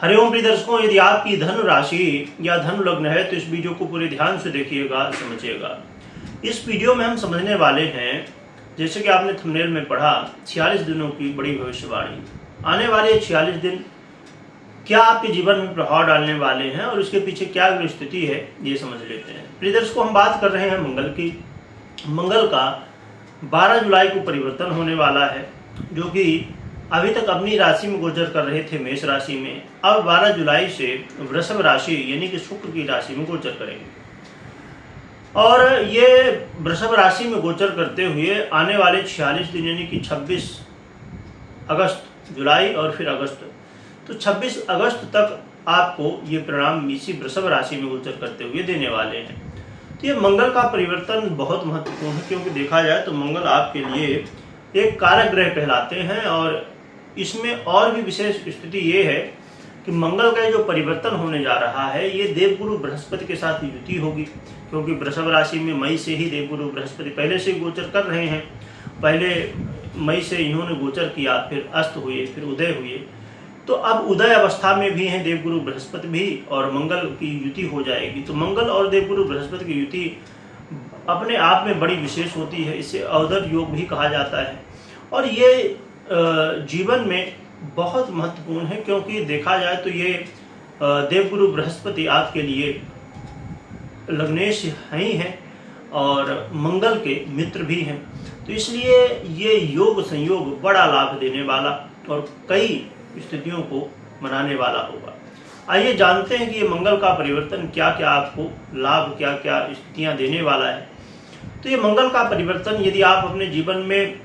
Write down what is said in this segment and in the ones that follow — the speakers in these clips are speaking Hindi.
हरिओम प्रिय दर्शकों, यदि आपकी धन राशि या धन लग्न है तो इस वीडियो को पूरे ध्यान से देखिएगा, समझिएगा। इस वीडियो में हम समझने वाले हैं, जैसे कि आपने थंबनेल में पढ़ा, 46 दिनों की बड़ी भविष्यवाणी। आने वाले 46 दिन क्या आपके जीवन में प्रभाव डालने वाले हैं और उसके पीछे क्या स्थिति है, ये समझ लेते हैं। प्रिय दर्शकों, हम बात कर रहे हैं मंगल की। मंगल का 12 जुलाई को परिवर्तन होने वाला है, जो कि अभी तक अपनी राशि में गोचर कर रहे थे मेष राशि में, अब 12 जुलाई से वृषभ राशि यानी कि शुक्र की राशि में गोचर करेंगे। और ये वृषभ राशि में गोचर करते हुए आने वाले 46 दिन यानी कि 26 अगस्त, जुलाई और फिर अगस्त, तो 26 अगस्त तक आपको ये परिणाम इसी वृषभ राशि में गोचर करते हुए देने वाले हैं। तो ये मंगल का परिवर्तन बहुत महत्वपूर्ण है, क्योंकि देखा जाए तो मंगल आपके लिए एक कारक ग्रह कहलाते हैं। और इसमें और भी विशेष स्थिति ये है कि मंगल का जो परिवर्तन होने जा रहा है, ये देवगुरु बृहस्पति के साथ युति होगी, क्योंकि वृषभ राशि में मई से ही देवगुरु बृहस्पति पहले से गोचर कर रहे हैं। पहले मई से इन्होंने गोचर किया, फिर अस्त हुए, फिर उदय हुए। तो अब उदय अवस्था में भी हैं देवगुरु बृहस्पति भी, और मंगल की युति हो जाएगी। तो मंगल और देवगुरु बृहस्पति की युति अपने आप में बड़ी विशेष होती है, इसे अवदर योग भी कहा जाता है। और ये जीवन में बहुत महत्वपूर्ण है, क्योंकि देखा जाए तो ये देवगुरु बृहस्पति आपके लिए लग्नेश ही हैं और मंगल के मित्र भी हैं। तो इसलिए ये योग संयोग बड़ा लाभ देने वाला और कई स्थितियों को मनाने वाला होगा। आइए जानते हैं कि ये मंगल का परिवर्तन क्या क्या आपको लाभ, क्या क्या स्थितियां देने वाला है। तो ये मंगल का परिवर्तन, यदि आप अपने जीवन में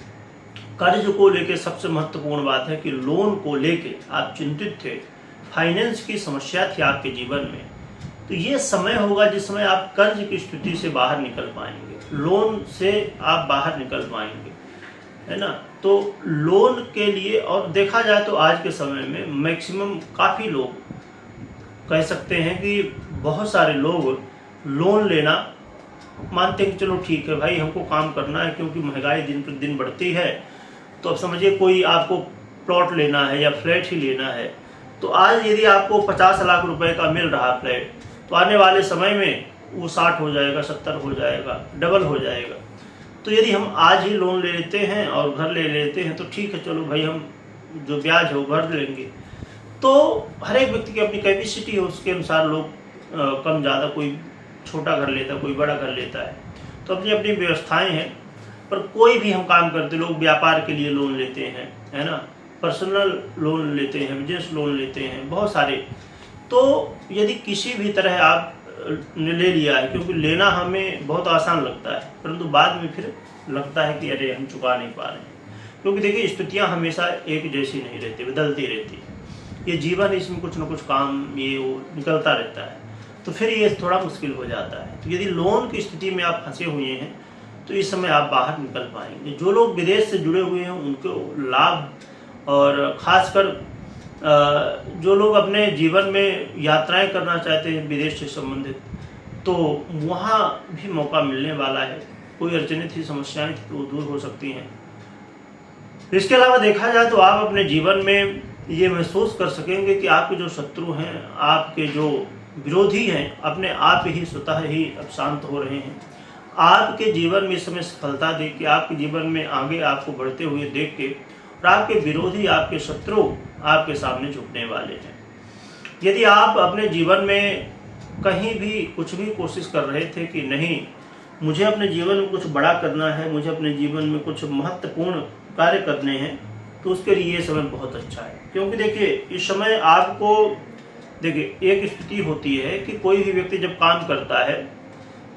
कर्ज को लेके, सबसे महत्वपूर्ण बात है कि लोन को लेके आप चिंतित थे, फाइनेंस की समस्या थी आपके जीवन में, तो ये समय होगा जिस समय आप कर्ज की स्थिति से बाहर निकल पाएंगे, लोन से आप बाहर निकल पाएंगे, है ना। तो लोन के लिए, और देखा जाए तो आज के समय में मैक्सिमम काफ़ी लोग कह सकते हैं कि बहुत सारे लोग लोन लेना मानते हैं कि चलो ठीक है भाई, हमको काम करना है, क्योंकि महंगाई दिन प्रतिदिन बढ़ती है। तो अब समझिए कोई आपको प्लॉट लेना है या फ्लैट ही लेना है, तो आज यदि आपको 50 लाख रुपए का मिल रहा फ्लैट, तो आने वाले समय में वो 60 हो जाएगा, 70 हो जाएगा, डबल हो जाएगा। तो यदि हम आज ही लोन ले लेते हैं और घर ले लेते हैं तो ठीक है, चलो भाई हम जो ब्याज है वो भर लेंगे। तो हर एक व्यक्ति की अपनी कैपेसिटी है, उसके अनुसार लोग कम ज़्यादा, कोई छोटा घर लेता है, कोई बड़ा घर लेता है। तो अपनी अपनी व्यवस्थाएं हैं। पर कोई भी हम काम करते, लोग व्यापार के लिए लोन लेते हैं, है ना, पर्सनल लोन लेते हैं, बिजनेस लोन लेते हैं, बहुत सारे। तो यदि किसी भी तरह आप ने ले लिया है, क्योंकि लेना हमें बहुत आसान लगता है, परंतु बाद में फिर लगता है कि अरे हम चुका नहीं पा रहे हैं। क्योंकि देखिए स्थितियाँ हमेशा एक जैसी नहीं रहती, बदलती रहती है। ये जीवन, इसमें कुछ ना कुछ काम ये वो निकलता रहता है, तो फिर ये थोड़ा मुश्किल हो जाता है। तो यदि लोन की स्थिति में आप फंसे हुए हैं तो इस समय आप बाहर निकल पाएंगे। जो लोग विदेश से जुड़े हुए हैं उनको लाभ, और ख़ासकर जो लोग अपने जीवन में यात्राएं करना चाहते हैं विदेश से संबंधित, तो वहाँ भी मौका मिलने वाला है। कोई अड़चनें थी, समस्याएं थी, तो दूर हो सकती हैं। इसके अलावा देखा जाए तो आप अपने जीवन में ये महसूस कर सकेंगे कि आपके जो शत्रु हैं, आपके जो विरोधी हैं, अपने आप ही स्वतः ही अब शांत हो रहे हैं। आपके जीवन में इस समय सफलता देख के, आपके जीवन में आगे आपको बढ़ते हुए देख के, और आपके विरोधी, आपके शत्रु आपके सामने झुकने वाले हैं। यदि आप अपने जीवन में कहीं भी कुछ भी कोशिश कर रहे थे कि नहीं, मुझे अपने जीवन में कुछ बड़ा करना है, मुझे अपने जीवन में कुछ महत्वपूर्ण कार्य करने हैं, तो उसके लिए ये समय बहुत अच्छा है। क्योंकि देखिए इस समय आपको, देखिए एक स्थिति होती है कि कोई भी व्यक्ति जब काम करता है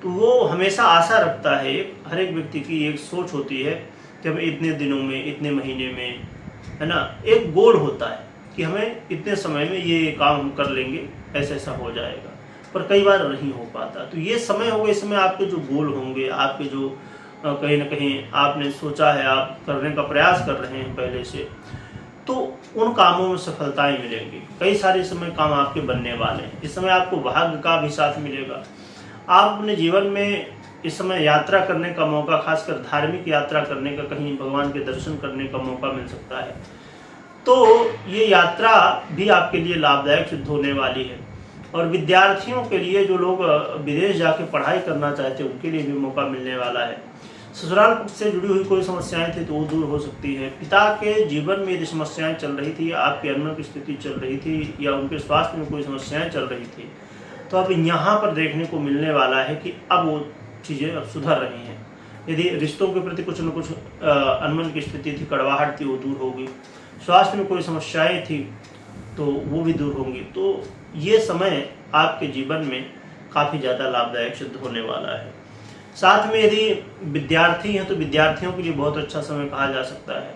तो वो हमेशा आशा रखता है, हर एक व्यक्ति की एक सोच होती है कि हमें इतने दिनों में, इतने महीने में, है ना, एक गोल होता है कि हमें इतने समय में ये काम हम कर लेंगे, ऐसा ऐसा हो जाएगा। पर कई बार नहीं हो पाता। तो ये समय होगा, इस समय आपके जो गोल होंगे, आपके जो कहीं ना कहीं आपने सोचा है, आप करने का प्रयास कर रहे हैं पहले से, तो उन कामों में सफलताएं मिलेंगी। कई सारे समय काम आपके बनने वाले हैं। इस समय आपको भाग्य का भी साथ मिलेगा। आप अपने जीवन में इस समय यात्रा करने का मौका, खासकर धार्मिक यात्रा करने का, कहीं भगवान के दर्शन करने का मौका मिल सकता है। तो ये यात्रा भी आपके लिए लाभदायक सिद्ध होने वाली है। और विद्यार्थियों के लिए, जो लोग विदेश जाके पढ़ाई करना चाहते हैं, उनके लिए भी मौका मिलने वाला है। ससुराल पक्ष से जुड़ी हुई कोई समस्याएं थी तो वो दूर हो सकती है। पिता के जीवन में यदि समस्याएं चल रही थी, आपकी अन्न की स्थिति चल रही थी, या उनके स्वास्थ्य में कोई समस्याएं चल रही थी, तो अब यहाँ पर देखने को मिलने वाला है कि अब वो चीज़ें अब सुधर रही हैं। यदि रिश्तों के प्रति कुछ न कुछ अनमन की स्थिति थी, कड़वाहट थी, वो दूर होगी। स्वास्थ्य में कोई समस्याएं थी तो वो भी दूर होंगी। तो ये समय आपके जीवन में काफ़ी ज़्यादा लाभदायक सिद्ध होने वाला है। साथ में यदि विद्यार्थी हैं तो विद्यार्थियों के लिए बहुत अच्छा समय कहा जा सकता है।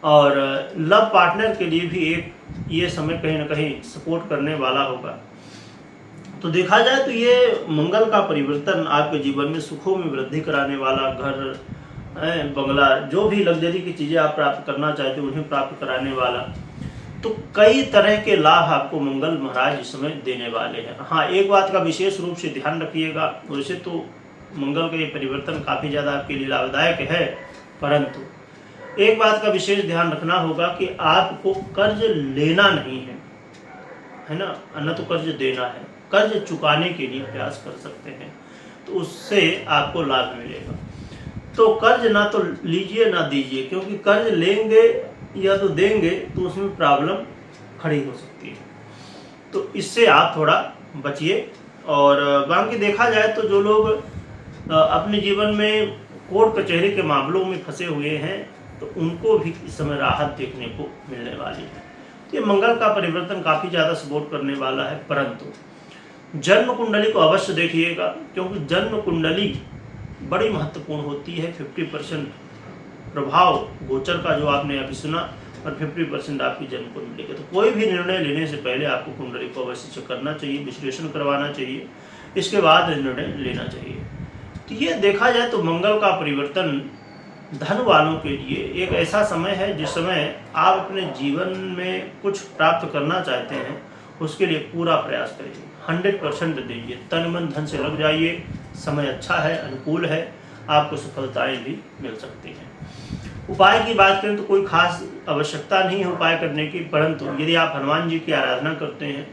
और लव पार्टनर के लिए भी एक ये समय कहीं ना कहीं सपोर्ट करने वाला होगा। तो देखा जाए तो ये मंगल का परिवर्तन आपके जीवन में सुखों में वृद्धि कराने वाला, घर, बंगला, जो भी लग्जरी की चीज़ें आप प्राप्त करना चाहते हो उन्हें प्राप्त कराने वाला, तो कई तरह के लाभ आपको मंगल महाराज इस समय देने वाले हैं। हाँ, एक बात का विशेष रूप से ध्यान रखिएगा, वैसे तो मंगल का ये परिवर्तन काफ़ी ज़्यादा आपके लिए लाभदायक है, परंतु एक बात का विशेष ध्यान रखना होगा कि आपको कर्ज लेना नहीं है ना, न तो कर्ज देना है। कर्ज चुकाने के लिए प्रयास कर सकते हैं, तो उससे आपको लाभ मिलेगा। तो कर्ज ना तो लीजिए ना दीजिए, क्योंकि कर्ज लेंगे या तो देंगे तो उसमें प्रॉब्लम खड़ी हो सकती है। तो इससे आप थोड़ा बचिए। और बाकी देखा जाए तो जो लोग अपने जीवन में कोर्ट कचहरी के मामलों में फंसे हुए हैं, तो उनको भी इस समय राहत देखने को मिलने वाली है। तो ये मंगल का परिवर्तन काफ़ी ज़्यादा सपोर्ट करने वाला है, परंतु जन्म कुंडली को अवश्य देखिएगा, क्योंकि जन्म कुंडली बड़ी महत्वपूर्ण होती है। 50% प्रभाव गोचर का जो आपने अभी सुना, और 50% आपकी जन्म कुंडली का। तो कोई भी निर्णय लेने से पहले आपको कुंडली को अवश्य चेक करना चाहिए, विश्लेषण करवाना चाहिए, इसके बाद निर्णय लेना चाहिए। तो ये देखा जाए तो मंगल का परिवर्तन धन वालों के लिए एक ऐसा समय है जिस समय आप अपने जीवन में कुछ प्राप्त करना चाहते हैं, उसके लिए पूरा प्रयास करिए, 100% दीजिए, तन मन धन से लग जाइए। समय अच्छा है, अनुकूल है, आपको सफलताएं भी मिल सकती हैं। उपाय की बात करें तो कोई खास आवश्यकता नहीं है उपाय करने की, परंतु यदि आप हनुमान जी की आराधना करते हैं,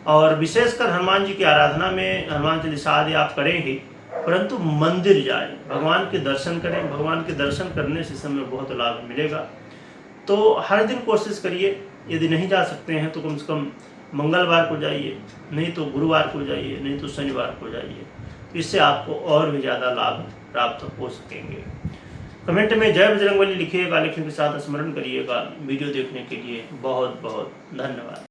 और विशेषकर हनुमान जी की आराधना में हनुमान चालीसा आदि आप करेंगे, परंतु मंदिर जाएं, भगवान के दर्शन करें। भगवान के दर्शन करने से समय बहुत लाभ मिलेगा। तो हर दिन कोशिश करिए, यदि नहीं जा सकते हैं तो कम से कम मंगलवार को जाइए, नहीं तो गुरुवार को जाइए, नहीं तो शनिवार को जाइए। तो इससे आपको और भी ज़्यादा लाभ प्राप्त हो सकेंगे। कमेंट में जय बजरंगबली लिखिएगा, लिखने के साथ स्मरण करिएगा। वीडियो देखने के लिए बहुत बहुत धन्यवाद।